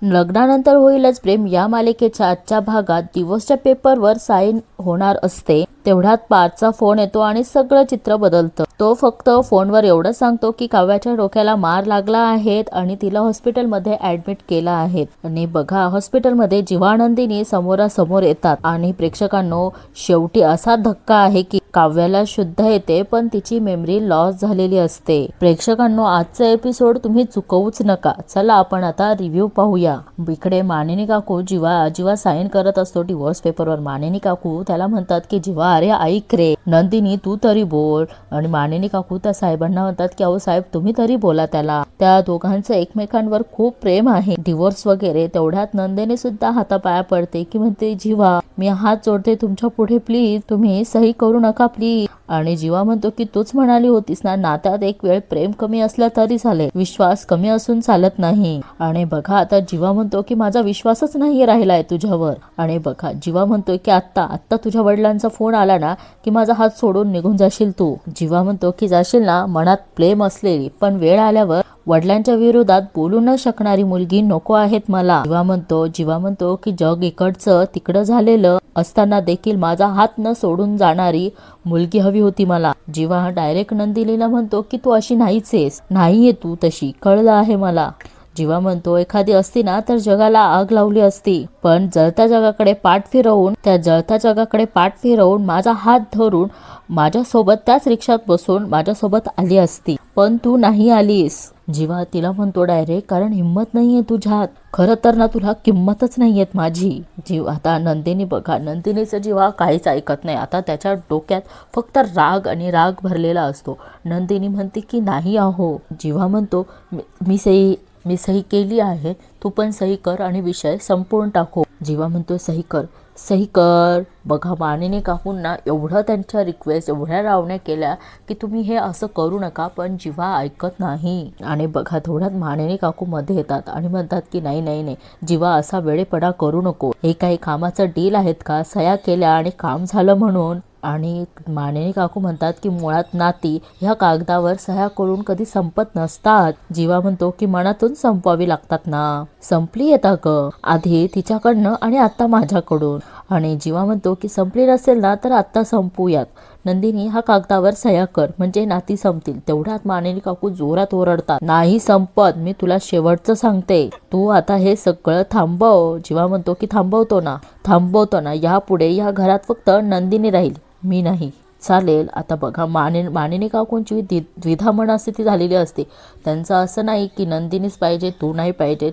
लग्नानंतर होईलच प्रेम या मालिकेच्या आजच्या भागात दिवसच्या पेपरवर साईन होणार असते तेवढ्यात पार्थचा फोन येतो आणि सगळं चित्र बदलतं. तो फक्त फोनवर एवढंच सांगतो की काव्याच्या डोक्याला मार लागला आहे आणि तिला हॉस्पिटलमध्ये ऍडमिट केलं आहे. आणि बघा हॉस्पिटलमध्ये जीवानंदिनी समोरासमोर येतात आणि प्रेक्षकांनो शेवटी असा धक्का आहे की काव्याला शुद्ध येते पण तिची मेमरी लॉस झालेली असते. प्रेक्षकांनो आजचा एपिसोड तुम्ही चुकवूच नका. चला आपण आता रिव्ह्यू पाहूया. इकडे मानिनी काकू जीवा साईन करत असतो डिवोर्स पेपरवर. मानिनी काकू त्याला म्हणतात की जीवा अरे ऐक रे, नंदिनी तू तरी बोल. आणि मानिनी काकू त्या साहेबांना म्हणतात की अहो साहेब तुम्ही तरी बोला त्याला. त्या दोघांचं एकमेकांवर खूप प्रेम आहे, डिवोर्स वगैरे. तेवढ्यात नंदिनी सुद्धा हातापाया पडते की म्हणते जीवा मी हात जोडते तुमच्या पुढे, प्लीज तुम्ही सही करू नका प्लीज. आणि जीवा म्हणतो की तूच म्हणाली होतीस ना नात्यात एक वेळ प्रेम कमी असला तरी चालेल, विश्वास कमी असून चालत नाही. आणि बघा आता जीवा म्हणतो की माझा विश्वासच नाही राहिलाय तुझ्यावर. आणि बघा जीवा म्हणतोय की आत्ता तुझ्या वडिलांचा फोन आला ना की माझा हात सोडून निघून जाशील तू. जीवा म्हणतो की जाशील ना, मनात प्रेम असलेली पण वेळ आल्यावर वडिलांच्या विरोधात बोलू न शकणारी मुलगी नको आहेत मला. जीवा म्हणतो की जग इकडचं तिकडं झालेलं असताना देखील माझा हात न सोडून जाणारी मुलगी हवी होती मला. जीवा डायरेक्ट नंदिनीला म्हणतो की तू अशी नाहीच नाहीये, तू तशी कळलं आहे मला. जीवा म्हणतो एखादी असती ना तर जगाला आग लावली असती, पण जळत्या जगाकडे पाठ फिरवून माझा हात धरून माझ्यासोबत त्याच रिक्षात बसून माझ्यासोबत आली असती, पण तू नाही आलीस. जीवा तिला म्हणतो डायरेक्ट कारण हिंमत नाहीये तुझ्यात. खरं तर ना तुला किंमतच नाहीयेत माझी. जीव आता नंदिनी बघा नंदिनीचं जीवा काहीच ऐकत नाही. आता त्याच्या डोक्यात फक्त राग आणि राग भरलेला असतो. नंदिनी म्हणते की नाही आहो. जीवा म्हणतो मी सही केली आहे, तू पण सही कर आणि विषय संपवून टाकू. जीवा म्हणतो सही कर. बघा मानिनी काकूंना एवढं त्यांच्या रिक्वेस्ट एवढ्या रावण्या केल्या की तुम्ही हे असं करू नका, पण जीवा ऐकत नाही. आणि बघा थोड्यात मानिनी काकू मध्ये येतात आणि म्हणतात की नाही जीवा असा वेळेपणा करू नको. हे काही कामाचं डील आहेत का? सह्या केल्या आणि काम झालं म्हणून. आणि मानिनी काकू म्हणतात की मुळात नाती ह्या कागदावर सह्या करून कधी संपत नसतात. जीवा म्हणतो की मनातून संपवावी लागतात ना. संपली येता ग आधी तिच्याकडनं आणि आता माझ्याकडून. आणि जीवा म्हणतो की संपली नसेल ना तर आता संपूयात. नंदिनी हा कागदावर सह्या कर म्हणजे नाती संपतील. तेवढ्यात मानिनी काकू जोरात ओरडतात नाही संपत, मी तुला शेवटचं सांगते, तू आता हे सगळं थांबव. जीवा म्हणतो की थांबवतो ना, यापुढे या घरात फक्त नंदिनी राहील, मी नाही. चालेल. आता बघा मानिनी काकूंची द्विधा मनस्थिती झालेली असते. त्यांचं असं नाही की नंदिनीच पाहिजे तू नाही पाहिजे,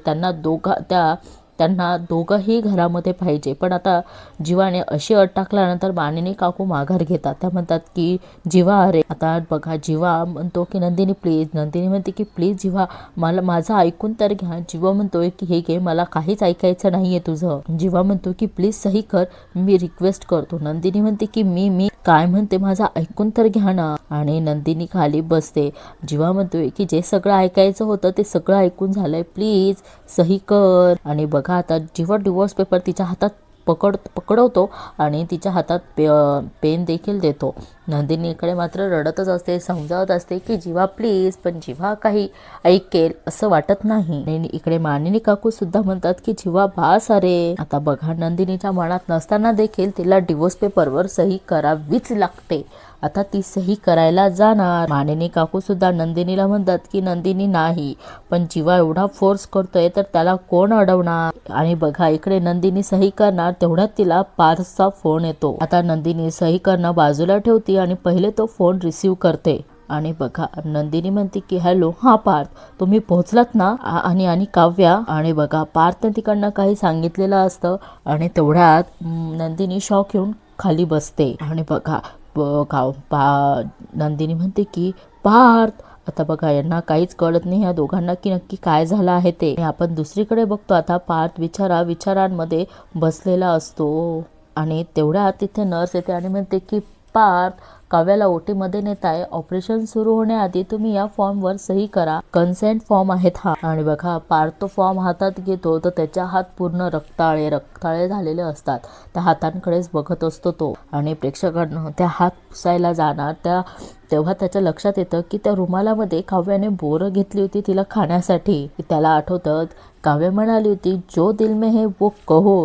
त्यांना दोघंही घरामध्ये पाहिजे. पण आता जीवाने अशी अट टाकल्यानंतर मानिनी काकू माघार घेतात. त्या म्हणतात की जीवा अरे आता बघा जीवा म्हणतो की नंदिनी प्लीज. नंदिनी म्हणते की प्लीज जीवा माझं ऐकून तर घ्या. जीवा म्हणतोय की हे घे, मला काहीच ऐकायचं नाहीये तुझं. जीवा म्हणतो की प्लीज सही कर, मी रिक्वेस्ट करतो. नंदिनी म्हणते की मी काय म्हणते माझं ऐकून तर घ्या ना. आणि नंदिनी खाली बसते. जीवा म्हणतोय की जे सगळं ऐकायचं होतं ते सगळं ऐकून झालंय, प्लीज सही कर. आणि बघा आता जीवा डिवोर्स पेपर तिच्या हातात पकडवतो आणि तिच्या हातात पेन देखील देतो. नंदिनी इकडे मात्र रडतच असते, समजावत असते की जीवा प्लीज, पण जीवा काही ऐकेल असं वाटत नाही. आणि इकडे मानिनी काकू सुद्धा म्हणतात की जीवा बास अरे. आता बघा नंदिनीच्या मनात नसताना देखील तिला डिवोर्स पेपरवर सही करावीच लागते. आता ती सही करायला जाणार. मानिनी काकू सुद्धा नंदिनीला म्हणतात की नंदिनी नाही, पण जीवा एवढा फोर्स करतोय तर त्याला कोण अडवणार. आणि बघा इकडे नंदिनी सही करणार तेवढ्यात तिला पार्थचा फोन येतो. आता नंदिनी सही करणं बाजूला ठेवते आणि पहिले तो फोन रिसीव्ह करते. आणि बघा नंदिनी म्हणते की हॅलो, हा पार्थ, तुम्ही पोहोचलात ना. आणि काव्या. आणि बघा पार्थ तिकडनं काही सांगितलेलं असतं आणि तेवढ्यात नंदिनी शॉक येऊन खाली बसते. आणि बघा नंदिनी म्हणते की पार्थ. आता बघा यांना काहीच कळत नाही या दोघांना की नक्की काय झालं आहे ते. आपण दुसरीकडे बघतो आता पार्थ विचारांमध्ये बसलेला असतो. आणि तेवढ्यात तिथे नर्स येते आणि म्हणते की पार्थ काव्याला ओटीमध्ये नेत आहे. ऑपरेशन सुरू होण्याआधी तुम्ही या फॉर्मवर सही करा. कन्सेंट फॉर्म आहेत हा. आणि बघा पार्थ तो फॉर्म हातात घेतो तर त्याच्या हात पूर्ण रक्ताळे झालेले असतात. त्या हातांकडेच बघत असतो तो. आणि प्रेक्षकांना त्या हात पुसायला जाणार तेव्हा त्याच्या लक्षात येतं की त्या रुमालामध्ये काव्याने बोरं घेतली होती तिला खाण्यासाठी. त्याला आठवतं काव्य म्हणाली होती जो दिल में है वो कहो,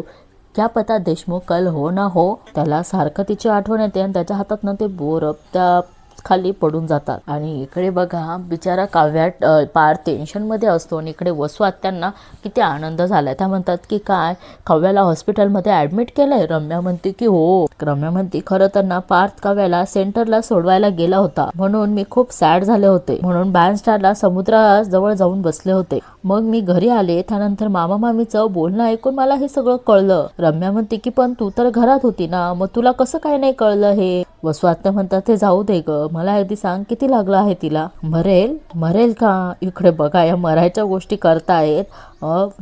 क्या पता देशमुख कल हो ना हो. त्याला सारखं तिची आठवण येते आणि त्याच्या हातात ते बोर त्या खाली पडून जातात. आणि इकडे बघा बिचारा काव्यात पार्थ टेन्शन मध्ये असतो आणि इकडे वसू आत्यांना किती आनंद झालाय. त्या म्हणतात की काय काव्याला हॉस्पिटलमध्ये ऍडमिट केलंय. रम्या म्हणते की हो. रम्या म्हणते खरं तर ना पार्थ काव्याला सेंटरला सोडवायला गेला होता म्हणून मी खूप सॅड झाले होते म्हणून बँडस्टँडला समुद्राजवळ जाऊन बसले होते. मग मी घरी आले त्यानंतर मामा मामीचं बोलणं ऐकून मला हे सगळं कळलं. रम्या म्हणते की पण तू तर घरात होती ना मग तुला कसं काय नाही कळलं हे. वसू आत्या म्हणतात ते जाऊ दे ग मला अगदी सांग किती लागलं आहे तिला. मरेल का. इकडे बघा या मरायच्या गोष्टी करतायत.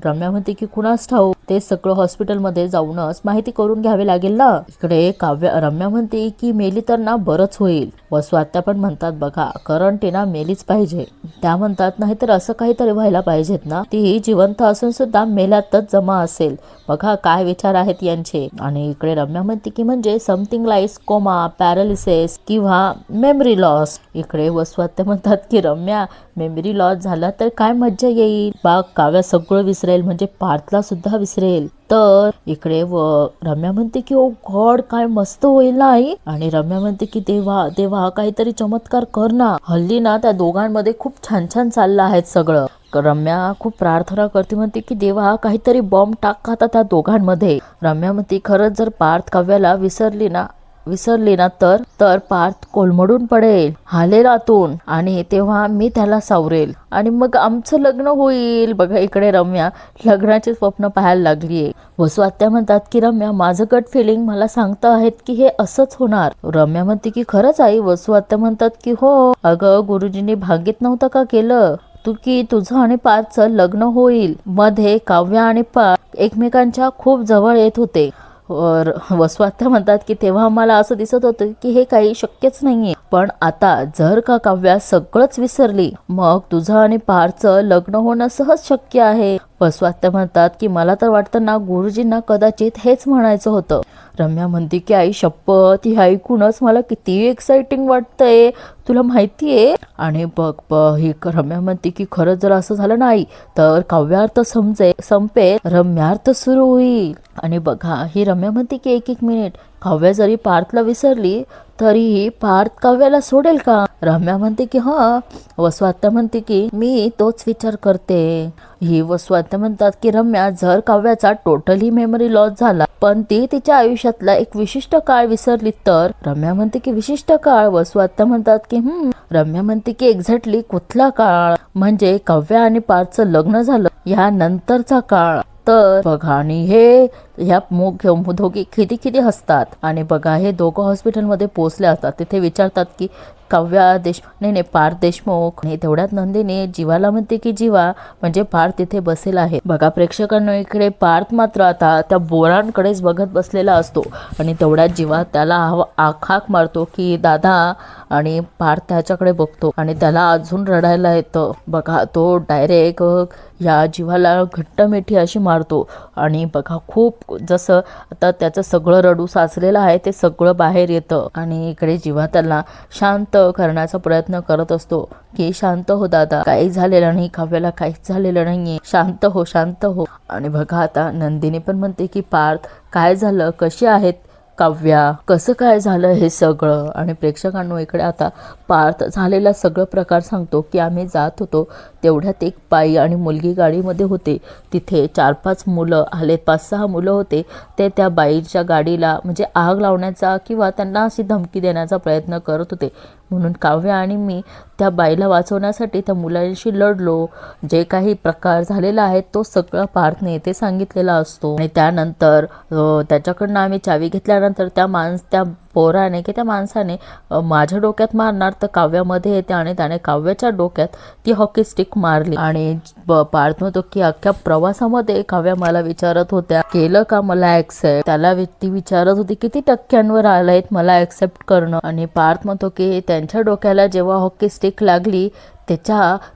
रम्या म्हणते की कुणास ठाऊक ते सगळं हॉस्पिटलमध्ये जाऊनच माहिती करून घ्यावी लागेल ना. इकडे रम्या म्हणते की मेली तर ना बरंच होईल. वसू आत्या पण म्हणतात बघा करंट ना मेलीच पाहिजे. त्या म्हणतात नाही तर असं काहीतरी व्हायला पाहिजेत ना. ती जिवंत असून सुद्धा मेल्यातच जमा असेल. बघा काय विचार आहेत यांचे. आणि इकडे रम्या म्हणते की म्हणजे समथिंग लाईक कोमा पॅरालिसिस किंवा मेमरी लॉस. इकडे वसू आत्या म्हणतात की रम्या मेमरी लॉस झाला तर काय मज्जा येईल. बा काव्या सगळं विसरेल म्हणजे पार्थला सुद्धा विसरेल. तर इकडे रम्या म्हणते की ओ गॉड काय मस्त होईल ना आई. आणि रम्या म्हणते की देवा काहीतरी चमत्कार कर ना. हल्ली ना त्या दोघांमध्ये खूप छान छान चाललं आहे सगळं. रम्या खूप प्रार्थना करते म्हणते की देवा काहीतरी बॉम्ब टाक आता त्या दोघांमध्ये. रम्या म्हणते खरंच जर पार्थ काव्याला विसरली ना तर पार्थ कोलमडून पडेल हालेल आतून आणि तेव्हा मी त्याला सावरेल आणि मग आमचं लग्न होईल. बघा इकडे रम्या लग्नाचे स्वप्न पाहायला लागलीये. वसू आत्या म्हणतात की रम्या माझं गट फिलिंग मला सांगता आहेत की हे असंच होणार. रम्या म्हणते की खरंच आई. वसू आत्या म्हणतात की हो अगं गुरुजींनी भांगीत नव्हतं का केलं तू की तुझं आणि पार्थचं लग्न होईल. मध्ये काव्या आणि पार्थ एकमेकांच्या खूप जवळ येत होते. वसू आत्या म्हणतात की तेव्हा मला असं दिसत होतं की हे काही शक्यच नाहीये. पण आता जर का काव्या सगळंच विसरली मग तुझं आणि पार्थचं लग्न होणं सहज शक्य आहे. वसू आत्या म्हणतात की मला तर वाटतं ना गुरुजींना कदाचित हेच म्हणायचं होतं. रम्या म्हणते की आई शपथ हे ऐकूनच मला किती एक्साइटिंग वाटतंय तुला माहितीये. आणि बघ ही रम्या म्हणते की खरंच जर असं झालं नाही तर काव्यार्थ संपेल रम्यार्थ सुरू होईल. आणि बघा ही रम्या म्हणते की एक मिनिट काव्या जरी पार्थला विसरली तरीही पार्थ काव्याला सोडेल का. रम्या म्हणते की हा. वसू आत्या म्हणते की मी तोच विचार करते. ही वसू आत्या म्हणतात की रम्या जर काव्याचा टोटली मेमरी लॉस झाला पण ती तिच्या आयुष्यातला एक विशिष्ट काळ विसरली तर. रम्या म्हणते की विशिष्ट काळ. वसू आत्या म्हणतात की रम्या म्हणते की एक्झॅक्टली कुठला काळ म्हणजे काव्या आणि पार्थचं लग्न झालं या नंतरचा काळ. तर बघा आणि हे ह्या दोघी खिदी हसतात. आणि बघा हे दोघं हॉस्पिटलमध्ये पोहोचले असतात. तिथे विचारतात की काव्या नाही पार्थ देशमुख. आणि तेवढ्यात नंदिनी जीवाला म्हणते की जीवा म्हणजे पार्थ तिथे बसेल आहे. बघा प्रेक्षकांना इकडे पार्थ मात्र आता त्या बोरांकडेच बघत बसलेला असतो. आणि तेवढ्यात जीवा त्याला हाक मारतो की दादा. आणि पार्थ त्याच्याकडे बघतो आणि त्याला अजून रडायला येतं. बघा तो डायरेक्ट या जीवाला घट्ट मिठी अशी मारतो. आणि बघा खूप जसं आता त्याचं सगळं रडू साचलेलं आहे ते सगळं बाहेर येतं. आणि इकडे जीवा त्याला शांत करण्याचा प्रयत्न करत असतो की शांत हो दादा काही झालेलं नाही. काव्याला काहीच झालेलं नाहीये. शांत हो. आणि बघा आता नंदिनी पण म्हणते की पार्थ काय झालं कशी आहेत काव्या कसं काय झालं हे सगळं. आणि प्रेक्षकांनो इकडे आता पार्थ झालेला सगळं प्रकार सांगतो की आम्ही जात होतो तेवढ्यात एक बाई आणि मुलगी गाडीमध्ये होते. तिथे 4-5 मुलं आले 5-6 मुलं होते. ते त्या बाईच्या गाडीला म्हणजे आग लावण्याचा किंवा त्यांना अशी धमकी देण्याचा प्रयत्न करत होते. म्हणून काव्या आणि मी त्या बाईला वाचवण्यासाठी त्या मुलांशी लढलो. जे काही प्रकार झालेला आहे तो सगळा पार्थने इथे सांगितलेला असतो. आणि त्यानंतर त्याच्याकडनं आम्ही चावी घेतल्यानंतर त्या पोराने की त्या माणसाने माझ्या डोक्यात मारणार तर काव्यामध्ये येते आणि त्याने काव्याच्या डोक्यात ती हॉकी स्टिक मारली. आणि पार्थ म्हणतो की अख्ख्या प्रवासामध्ये काव्या मला विचारत होत्या केलं का मला ऍक्सेप्ट. त्याला ती विचारत होती किती टक्क्यांवर आलंय मला ऍक्सेप्ट करणं. आणि पार्थ म्हणतो की त्यांच्या डोक्याला जेव्हा हॉकी स्टिक लागली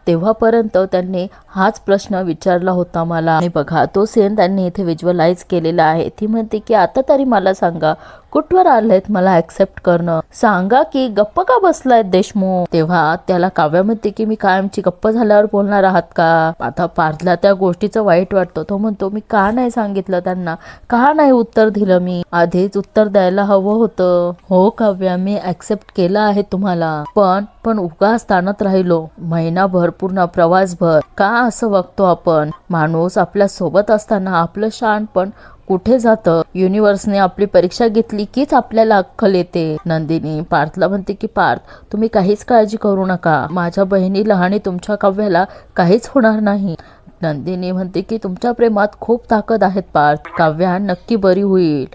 तेव्हापर्यंत त्यांनी हाच प्रश्न विचारला होता मला. आणि बघा तो सीन त्यांनी इथे व्हिज्युअलाइज केलेला आहे. ती म्हणते की आता तरी मला सांगा कुठवर आलेत मला ऍक्सेप्ट करणं, सांगा की गप्प का बसलायत देशमुख. तेव्हा त्याला काव्या म्हणते की मी कायमची गप्प झाल्यावर बोलणार आहात का. आता पार्थला त्या गोष्टीचं वाईट वाटतं. तो म्हणतो मी का नाही सांगितलं त्यांना, का नाही उत्तर दिलं, मी आधीच उत्तर द्यायला हवं होतं. हो काव्या मी ऍक्सेप्ट केलं आहे तुम्हाला, पण उगाच ताणत राहिलो महिनाभर पूर्ण प्रवासभर. का असं वागतो आपण. माणूस आपल्या सोबत असताना आपलं शहाणपण कुठे जातं. युनिव्हर्सने आपली परीक्षा घेतली कीच आपल्याला अक्कल येते. नंदिनी पार्थला म्हणते की पार्थ तुम्ही काहीच काळजी करू नका, माझ्या बहिणी लहानी तुमच्या काव्याला काहीच होणार नाही. नंदिनी म्हणते की तुमच्या प्रेमात खूप ताकद आहेत पार्थ, काव्या नक्की बरी होईल.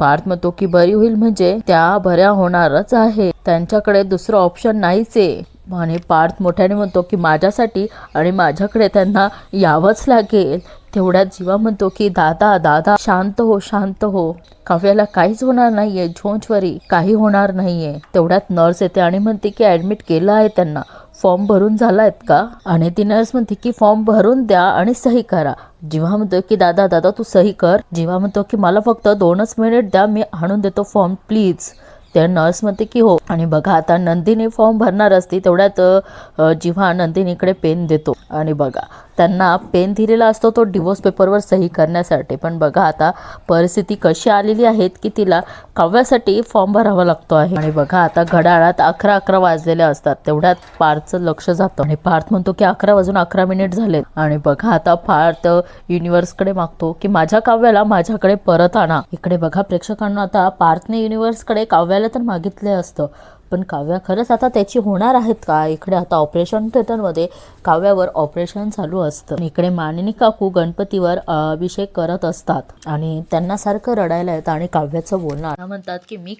पार्थ म्हणतो की बरी होईल म्हणजे त्या बऱ्या होणारच आहे, त्यांच्याकडे दुसरं ऑप्शन नाहीच आहे. आणि पार्थ मोठ्याने म्हणतो की माझ्यासाठी आणि माझ्याकडे त्यांना यावंच लागेल. तेवढ्यात जीवा म्हणतो की दादा दादा शांत हो शांत हो, काव्याला काहीच होणार नाहीये, झोंचवरी काही होणार नाहीये. तेवढ्यात नर्स येते आणि म्हणते की ऍडमिट केलं आहे त्यांना, फॉर्म भरून झालायत का. आणि ती नर्स म्हणते की फॉर्म भरून द्या आणि सही करा. जीवा म्हणतो की दादा दादा तू सही कर. जीवा म्हणतो की मला फक्त 2च मिनिट द्या, मी आणून देतो फॉर्म प्लीज. त्या नर्स म्हणते की हो. आणि बघा आता नंदिनी फॉर्म भरणार असती तेवढ्यात जीवा नंदिनीकडे पेन देतो. आणि बघा त्यांना पेन दिलेला असतो तो डिवोर्स पेपरवर सही करण्यासाठी. पण बघा आता परिस्थिती कशी आलेली आहेत की तिला काव्यासाठी फॉर्म भरावा लागतो आहे. आणि बघा आता घड्याळात 11 वाजलेले असतात. तेवढ्यात पार्थचं लक्ष जातं आणि पार्थ म्हणतो की 11 वाजून 11 मिनिट झालेत. आणि बघा आता पार्थ युनिव्हर्सकडे मागतो की माझ्या काव्याला माझ्याकडे परत आणा. इकडे बघा प्रेक्षकांना आता पार्थने युनिव्हर्सकडे काव्याला तर मागितले असतं, पण काव्या खरंच आता त्याची होणार आहेत का. इकडे आता ऑपरेशन थिएटरमध्ये काव्यावर ऑपरेशन चालू असतं. इकडे मानिनी काकू गणपतीवर अभिषेक करत असतात आणि त्यांना सारखं रडायला येतं. आणि काव्याचं बोलणं म्हणतात की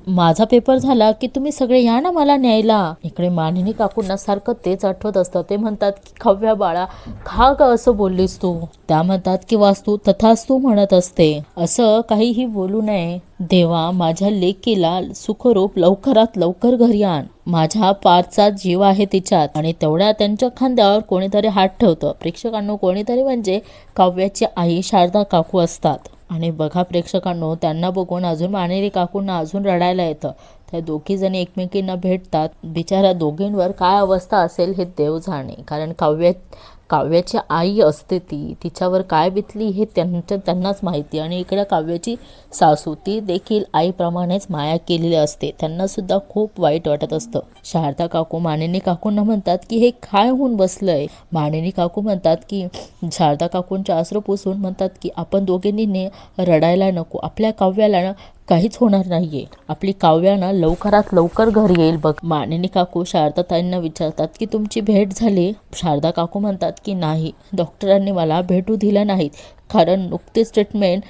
माझा पेपर झाला की तुम्ही सगळे या ना मला न्यायला. इकडे मानिनी काकूंना सारखं तेच आठवत असतं. ते म्हणतात की काव्या बाळा का ग असं बोललीस तू. त्या म्हणतात की वास्तू तथास्तू म्हणत असते, असं काहीही बोलू नये. देवा माझ्या लेकीला सुखरूप लवकरात लवकर घरी आण, माझ्या पार्थचा जीव आहे तिच्यात. आणि तेवढ्या त्यांच्या खांद्यावर कोणीतरी हात ठेवतं. प्रेक्षकांनो कोणीतरी म्हणजे काव्याची आई शारदा काकू असतात. आणि बघा प्रेक्षकांनो त्यांना बघून अजून मानेरी काकूंना अजून रडायला येतं. त्या दोघी जणी एकमेकींना भेटतात. बिचारा दोघींवर काय अवस्था असेल हे देव जाणे, कारण काव्याची आई असते ती, तिच्यावर काय बितली हे त्यांनाच माहिती. आणि इकडे काव्याची सासू ती देखील आईप्रमाणेच माया केलेली असते, त्यांना सुद्धा खूप वाईट वाटत असतं. शारदा काकू मानिनी काकूंना म्हणतात की हे काय होऊन बसलंय. मानिनी काकू म्हणतात की शारदा काकूंच्या अश्रू पुसून म्हणतात की आपण दोघींनी रडायला नको, आपल्या काव्याला काहीच होणार नाहीये, आपली काव्यानं लवकरात लवकर घरी येईल बघ. मानिनी काकू शारदाताईंना विचारतात की तुमची भेट झाली. शारदा काकू म्हणतात की नाही, डॉक्टरांनी मला भेटू दिलं नाहीत, कारण नुकतीच ट्रीटमेंट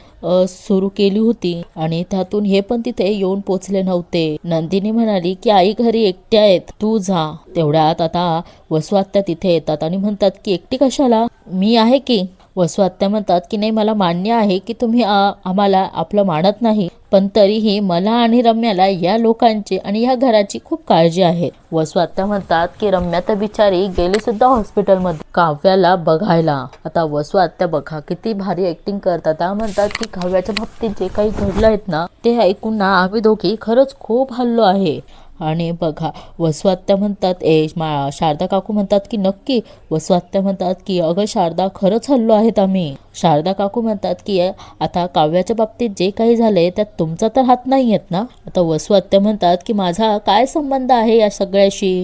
सुरू केली होती आणि त्यातून हे पण तिथे येऊन पोचले नव्हते. नंदिनी म्हणाली की आई घरी एकट्या आहेत, तू जा. तेवढ्यात आता वसू आत्या तिथे येतात आणि म्हणतात की एकटी कशाला, मी आहे की. वसू आत्या म्हणतात की नाही मला मान्य आहे की तुम्ही आम्हाला आपलं मानत नाही, पण तरीही मला आणि रम्याला या लोकांची आणि या घराची खूप काळजी आहे. वसू आत्या म्हणतात की रम्या तर बिचारी गेली सुद्धा हॉस्पिटलमध्ये काव्याला बघायला. आता वसू आत्या बघा किती भारी ऍक्टिंग करतात. त्या म्हणतात की काव्याच्या बाबतीत जे काही घडलं आहेत ना ते ऐकून ना आम्ही दोघी खरंच खूप हल्लो आहे. आणि बघा वसू आत्या म्हणतात शारदा काकू म्हणतात की नक्की. वसू आत्या म्हणतात की अगं शारदा खरंच हल्लो आहेत आम्ही. शारदा काकू म्हणतात की आता काव्याच्या बाबतीत जे काही झालंय त्यात तुमचा तर हात नाही आहेत ना. आता वसू आत्या म्हणतात की माझा काय संबंध आहे या सगळ्याशी.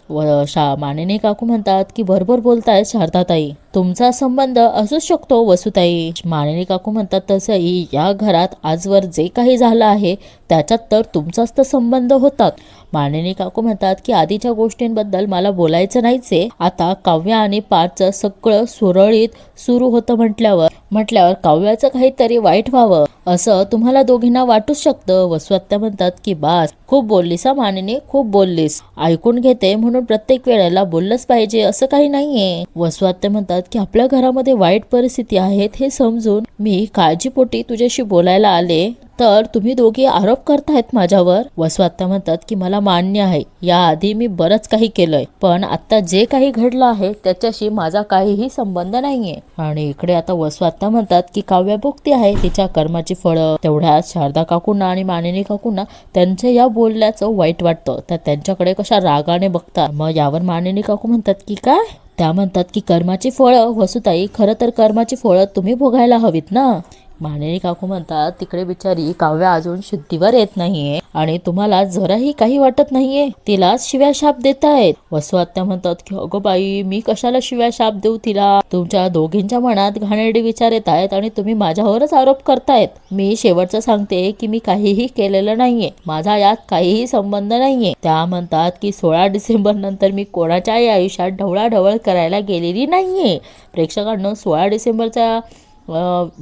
मानिनी काकू म्हणतात की बरोबर बोलताय शारदाताई, तुमचा संबंध असूच शकतो वसुताई. मानिनी काकू म्हणतात तसंही या घरात आजवर जे काही झालं आहे त्याच्यात तर तुमचाच तर संबंध होतात. मानिनी काकू म्हणतात की आधीच्या गोष्टींबद्दल मला बोलायचं नाहीच आहे, आता काव्या आणि पार्थचं सगळं सुरळीत सुरू होतं म्हटल्यावर म्हटल्यावर काव्याचं काहीतरी वाईट व्हावं असं तुम्हाला दोघींना वाटूच शकतं. वसुहत्या म्हणतात की बास, खूप बोललीस हा मानिनी, खूप बोललीस. ऐकून घेते म्हणून प्रत्येक वेळेला बोललंच पाहिजे असं काही नाहीये. वसुहत्या म्हणतात की आपल्या घरामध्ये वाईट परिस्थिती आहेत हे समजून मी काळजीपोटी तुझ्याशी बोलायला आले, तर तुम्ही दोघी आरोप करतायत माझ्यावर. वसुहत्या म्हणतात की मला मान्य आहे, याआधी मी बरंच काही केलंय, पण आता जे काही घडलं आहे त्याच्याशी माझा काहीही संबंध नाहीये. आणि इकडे आता वसुहत्या म्हणतात की काव्या भुगती आहे तिच्या कर्माची फळं. तेवढ्यात शारदा काकूंना आणि मानिनी काकूंना त्यांच्या या बोलण्याचं वाईट वाटतं, तर त्यांच्याकडे कशा रागाने बघतात. मग यावर मानिनी काकू म्हणतात की काय? त्या म्हणतात की कर्माची फळं वसुताई, खरं तर कर्माची फळं तुम्ही भोगायला हवीत ना. मानिनी काकू म्हणतात तिकडे बिचारी काव्या अजून शुद्धीवर येत नाहीये आणि तुम्हाला जराही काही वाटत नाहीये, तिला शिव्या शाप देतायत. वसुहत्या म्हणतात की अगो बाई, मी कशाला शिव्या शाप देऊ तिला? तुमच्या दोघींच्या मनात घाणेरडे विचार येत आहेत आणि तुम्ही माझ्यावरच आरोप करतायत. मी शेवटचं सांगते की मी काहीही केलेलं नाहीये, माझा यात काहीही संबंध नाहीये. त्या म्हणतात की 16 डिसेंबर नंतर मी कोणाच्याही आयुष्यात ढवळाढवळ करायला गेलेली नाहीये. प्रेक्षकांनो, 16 डिसेंबरच्या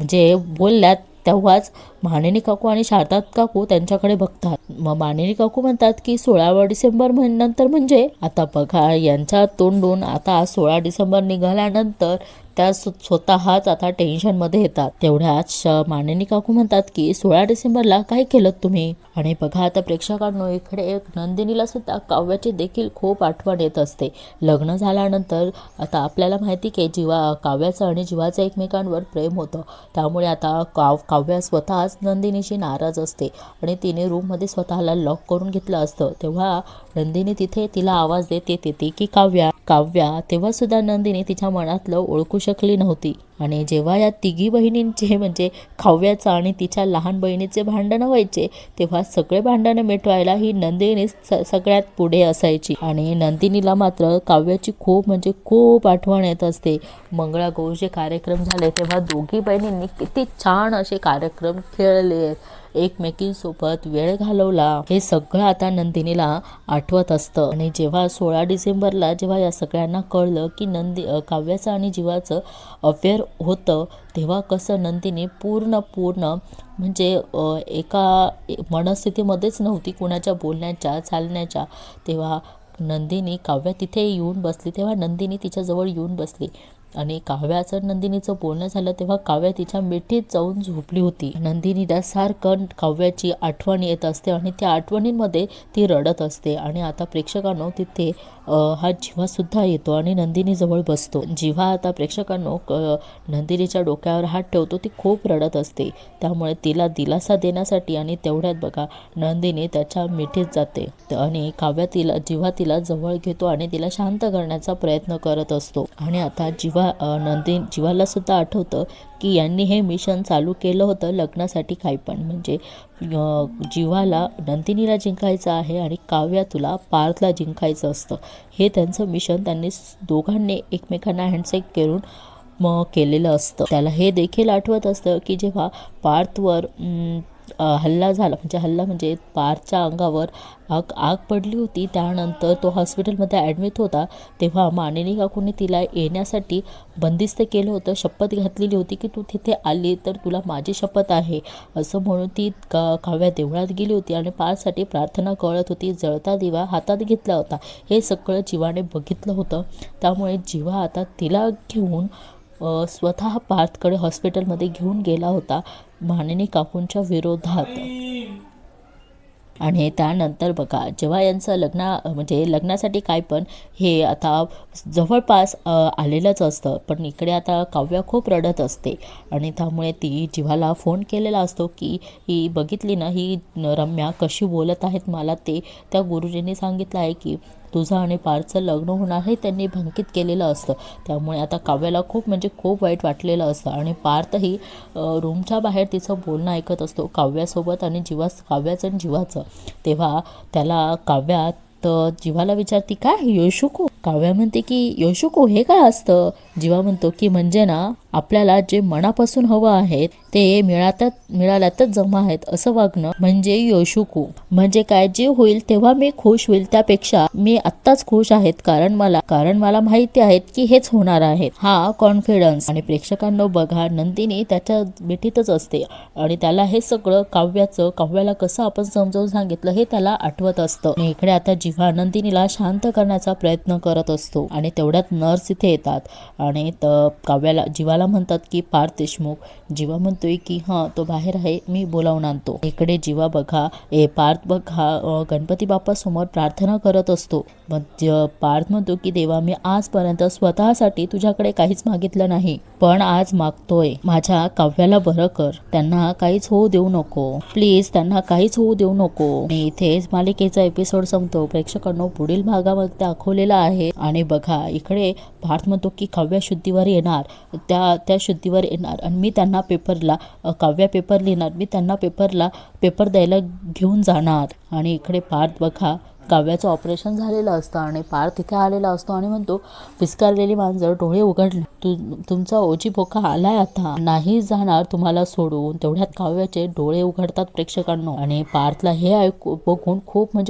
जे बोलल्यात तेव्हाच मानिनी काकू आणि शारदा काकू त्यांच्याकडे बघतात. मग मानिनी काकू म्हणतात की 16 डिसेंबर नंतर म्हणजे आता बघा, यांच्या तोंडून आता 16 डिसेंबर निघाल्यानंतर त्या स्वतःच आता टेन्शनमध्ये येतात. तेवढ्याच मानिनी काकू म्हणतात की 16 डिसेंबरला काय केलं तुम्ही? आणि बघा आता प्रेक्षकांनो, इकडे नंदिनीला सुद्धा काव्याची देखील खूप आठवण येत असते. लग्न झाल्यानंतर आता आपल्याला माहिती की काव्याचं आणि जीवाचं एकमेकांवर प्रेम होतं, त्यामुळे आता काव्या स्वतःच नंदिनीशी नाराज असते आणि तिने रूममध्ये स्वतःला लॉक करून घेतलं असतं. तेव्हा नंदिनी तिथे तिला आवाज देते की काव्या काव्या. तेव्हा सुद्धा नंदिनी तिच्या मनातलं ओळखू शकली नव्हती. आणि जेव्हा या तिघी बहिणींचे म्हणजे काव्याचं आणि तिच्या लहान बहिणीचे भांडणं व्हायचे, तेव्हा सगळे भांडणं मिटवायला ही नंदिनी सगळ्यात पुढे असायची. आणि नंदिनीला मात्र काव्याची खूप म्हणजे खूप आठवण येत असते. मंगळागौरचे कार्यक्रम झाले तेव्हा दोघी बहिणींनी किती छान असे कार्यक्रम खेळले, एकमेकींसोबत वेळ घालवला, हे सगळं आता नंदिनीला आठवत असतं. आणि जेव्हा 16 डिसेंबरला जेव्हा या सगळ्यांना कळलं की काव्याचं आणि जीवाचं अफेअर होतं, तेव्हा कसं नंदिनी पूर्ण म्हणजे एका मनस्थितीमध्येच नव्हती कुणाच्या बोलण्याच्या चालण्याच्या. तेव्हा नंदिनी काव्या तिथे येऊन बसली, तेव्हा नंदिनी तिच्याजवळ येऊन बसली आणि काव्याचं नंदिनीचं बोलणं झालं तेव्हा काव्या तिच्या मिठीत जाऊन झोपली होती. नंदिनीला सारखं काव्याची आठवण येत असते आणि त्या आठवणींमध्ये ती रडत असते. आणि आता प्रेक्षकांनो, तिथे हा जीवा सुद्धा येतो आणि नंदिनी जवळ बसतो. जीवा आता प्रेक्षकांनो नंदिनीच्या डोक्यावर हात ठेवतो. ती खूप रडत असते, त्यामुळे तिला दिलासा देण्यासाठी आणि तेवढ्यात बघा नंदिनी त्याच्या मिठीत जाते आणि काव्या जीवा तिला जवळ घेतो आणि तिला शांत करण्याचा प्रयत्न करत असतो. आणि आता जीवाला सुद्धा आठवतं की यांनी हे मिशन चालू केलं होतं लग्नासाठी काही पण, म्हणजे जीवाला नंदिनीला जिंकायचं आहे आणि काव्या तुला पार्थला जिंकायचं असतं. हे त्यांचं मिशन त्यांनी दोघांनी एकमेकांना हँडशेक करून केलेलं असतं. त्याला हे देखील आठवत असतं की जेव्हा पार्थवर हल्ला झाला, म्हणजे पार्थच्या अंगावर आग पडली होती, त्यानंतर तो हॉस्पिटलमध्ये ॲडमिट होता, तेव्हा मानिनी काकूंनी तिला येण्यासाठी बंदिस्त केलं होतं. शपथ घातलेली होती की तू तिथे आली तर तुला माझी शपथ आहे असं म्हणून ती काव्या देवळात गेली होती आणि पार्थसाठी प्रार्थना करत होती. जळता दिवा हातात घेतला होता. हे सगळं जीवाने बघितलं होतं, त्यामुळे जीवा आता तिला घेऊन स्वतः पार्थकडे हॉस्पिटलमध्ये घेऊन गेला होता मानिनी काकूंच्या विरोधात. आणि त्यानंतर बघा जेव्हा यांचं लग्नासाठी काय पण हे आता जवळपास आलेलंच असतं, पण इकडे आता काव्या खूप रडत असते आणि त्यामुळे ती जीवाला फोन केलेला असतो की ही बघितली ना, ही रम्या कशी बोलत आहेत मला, ते त्या गुरुजींनी सांगितलं आहे की तुझं आणि पार्थचं लग्न होणार हे त्यांनी भांकित केलेलं असतं. त्यामुळे आता काव्याला खूप वाईट वाटलेलं असतं आणि पार्थही रूमच्या बाहेर तिचं बोलणं ऐकत असतो काव्यासोबत आणि काव्याचं आणि जीवाचं. तेव्हा त्याला काव्या जीवाला विचारती, काय येऊ शकू? काव्या म्हणते की योशिको हे काय असतं. जीवा म्हणतो की म्हणजे ना आपल्याला जे मनापासून हवं आहे ते मिळाल्यातच जमा आहेत असं वागणं म्हणजे योशिको. म्हणजे काय, जे होईल तेव्हा मी खुश होईल त्यापेक्षा मी आत्ताच खुश आहेत कारण मला माहिती आहे की हेच होणार आहे. हा कॉन्फिडन्स. आणि प्रेक्षकांना बघा, नंदिनी त्याच्या मिठीतच असते आणि त्याला हे सगळं काव्याला कसं आपण समजावून सांगितलं हे त्याला आठवत असतं. आणि इकडे आता जीवा नंदिनीला शांत करण्याचा प्रयत्न करत असतो आणि तेवढ्यात नर्स इथे येतात आणि जीवाला म्हणतात की पार्थ देशमुख. जीवा म्हणतोय की हा तो बाहेर आहे, मी बोलावून आणतो. इकडे जीवा बघा पार्थ बघा गणपती बाप्पा समोर प्रार्थना करत असतो. मग पार्थ म्हणतो की देवा, मी आजपर्यंत स्वतःसाठी तुझ्याकडे काहीच मागितलं नाही, पण आज मागतोय माझ्या काव्याला बरं कर, त्यांना काहीच होऊ देऊ नको, प्लीज त्यांना काहीच होऊ देऊ नको. आणि इथेच मालिकेचा एपिसोड संपतो. प्रेक्षकांनो पुढील भागामध्ये दाखवलेला आहे. आणि बघा इकडे पार्थ म्हणतो की काव्या शुद्धीवर येणार, त्या शुद्धीवर येणार आणि मी त्यांना काव्या पेपर लिहिणार, मी त्यांना पेपर द्यायला घेऊन जाणार. आणि इकडे पार्थ बघा काव्याचं ऑपरेशन झालेलं असतं आणि पार्थ तिथे आलेला असतो आणि म्हणतो फिसकारलेली मांजर डोळे उघडले, तुमचा ओजी भोका आलाय, आता नाही जाणार तुम्हाला सोडून. तेवढ्यात काव्याचे डोळे उघडतात प्रेक्षकांनो आणि पार्थला हे बघून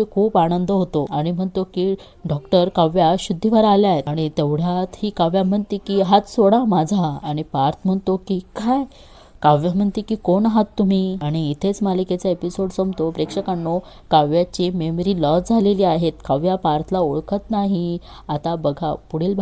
खूप आनंद होतो आणि म्हणतो की डॉक्टर, काव्या शुद्धीवर आल्या. आणि तेवढ्यात ही काव्या म्हणते की हात सोडा माझा. आणि पार्थ म्हणतो की काय. काव्य म्हणते की कोण आहात तुम्ही. आणि इथेच मालिकेचा एपिसोड संपतो. प्रेक्षकांनो काव्याची मेमरी लॉस झालेली आहे, काव्या पार्थला ओळखत नाही. आता बघा पुढील भाग